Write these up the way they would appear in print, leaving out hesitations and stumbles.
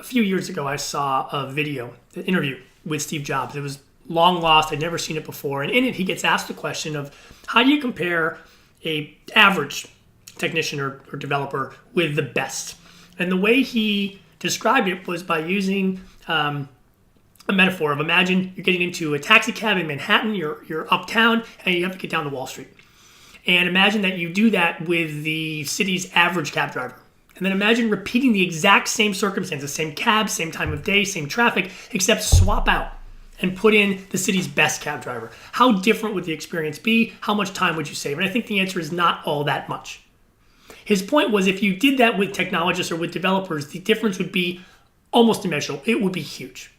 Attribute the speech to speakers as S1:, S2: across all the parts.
S1: a few years ago, I saw a video, an interview with Steve Jobs. It was long lost. I'd never seen it before. And in it, he gets asked the question of how do you compare a average technician or developer with the best? And the way he described it was by using a metaphor of, imagine you're getting into a taxi cab in Manhattan, you're uptown, and you have to get down to Wall Street. And imagine that you do that with the city's average cab driver. And then imagine repeating the exact same circumstances, same cab, same time of day, same traffic, except swap out and put in the city's best cab driver. How different would the experience be? How much time would you save? And I think the answer is not all that much. His point was, if you did that with technologists or with developers, the difference would be almost immeasurable. It would be huge.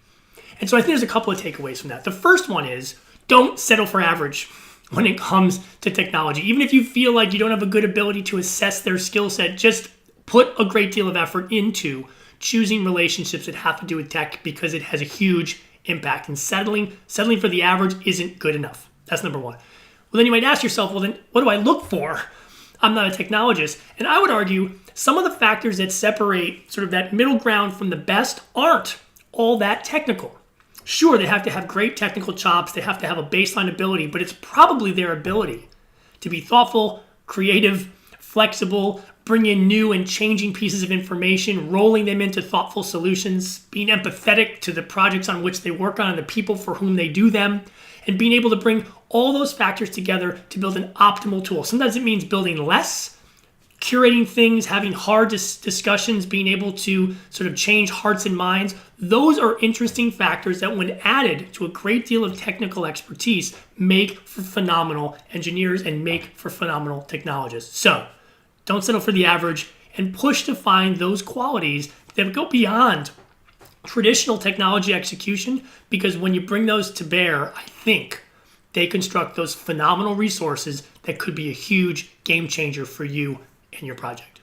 S1: And so I think there's a couple of takeaways from that. The first one is, don't settle for average when it comes to technology. Even if you feel like you don't have a good ability to assess their skill set, just put a great deal of effort into choosing relationships that have to do with tech, because it has a huge impact. And settling for the average isn't good enough. That's number one. Well, then you might ask yourself, well, then what do I look for? I'm not a technologist. And I would argue some of the factors that separate sort of that middle ground from the best aren't all that technical. Sure, they have to have great technical chops. They have to have a baseline ability, but it's probably their ability to be thoughtful, creative, flexible, bring in new and changing pieces of information, rolling them into thoughtful solutions, being empathetic to the projects on which they work on and the people for whom they do them, and being able to bring all those factors together to build an optimal tool. Sometimes it means building less, curating things, having hard discussions, being able to sort of change hearts and minds. Those are interesting factors that, when added to a great deal of technical expertise, make for phenomenal engineers and make for phenomenal technologists. So don't settle for the average and push to find those qualities that go beyond traditional technology execution, because when you bring those to bear, I think they construct those phenomenal resources that could be a huge game changer for you and your project.